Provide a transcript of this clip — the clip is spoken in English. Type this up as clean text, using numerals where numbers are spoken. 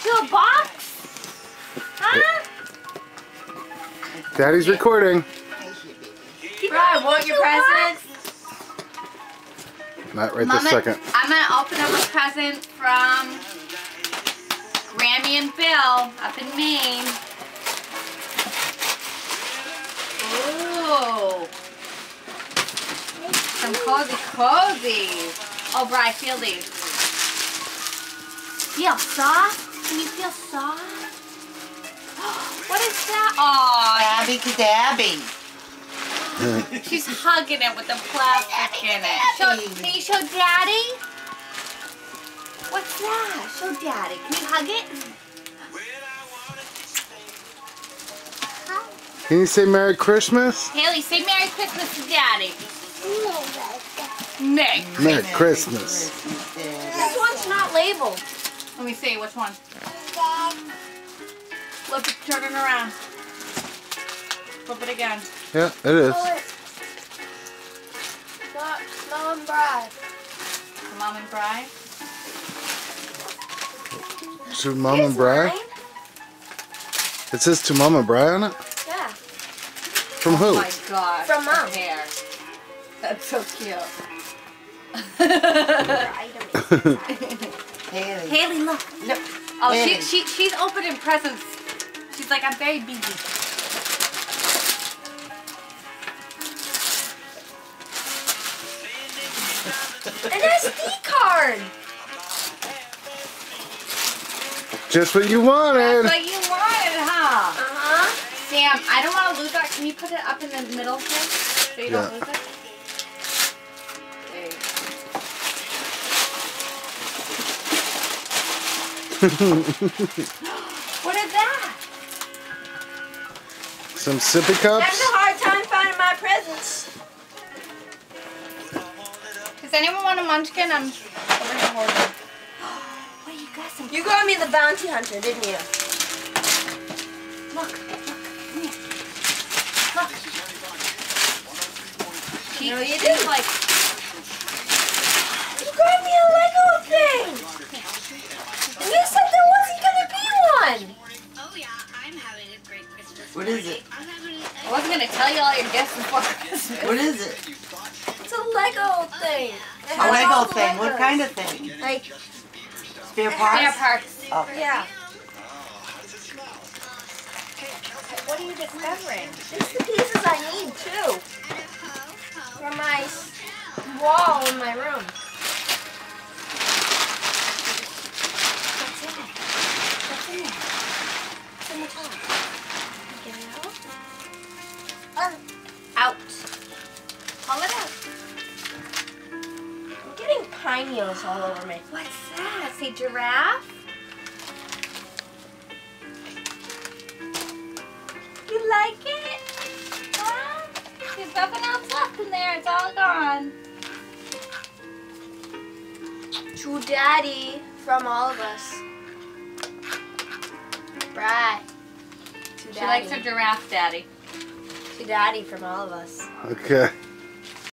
to a box? Huh? Daddy's recording. Brian, want your presents? Not right Mama, this second. I'm going to open up a present from Grammy and Bill up in Maine. Ooh. Some cozy cozies. Oh, Bri, feel these. Feel soft? Can you feel soft? What is that? Oh, Abby Cadabby. she's hugging it with the plastic in it. Can you show Daddy? What's that? Show Daddy. Can you hug it? Can you say Merry Christmas? Haley, say Merry Christmas to Daddy. Merry. Merry Christmas. This one's not labeled. Let me see which one. Flip it, turn it around. Flip it again. Yeah, it is. Mom and Bride. Mom and Bri. To Mom and Bri? It says to Mom and Bri on it? Yeah. From who? Oh my gosh. From Mom. Hair. That's so cute. Haley. Haley, look. No. Oh, Haley. she's opening presents. She's like, I'm very busy. An SD card. Just what you wanted. But you wanted, huh? Uh-huh. Sam, I don't want to lose that. Can you put it up in the middle here so you don't Yeah. lose it? There you go. What is that? Some sippy Having cups. a hard time finding my presents. Does anyone want a munchkin? I'm over here holding. Wait, you got some. You got me the bounty hunter, didn't you? Look, come here. Look. No, you she's didn't. like, You got me a Lego thing. And you said there wasn't gonna be one. Oh yeah, I'm having a great Christmas. What is it? I'm having I wasn't gonna tell you all your gifts before Christmas. What is it? It's a Lego thing. It A has all Lego the thing. What Legos. kind of thing? Like, Spare Spare parts? parts. Oh. yeah. What are you discovering? It's the pieces I need too. For my wall in my room. What's in it? What's in it? What's in the top? Get it out. Out. Pull it out. I'm getting pine needles all over me. What's that? Say giraffe? You like it? Huh? There's nothing else left in there. It's all gone. To Daddy from all of us. Right. To She likes her giraffe, Daddy. To Daddy from all of us. Okay.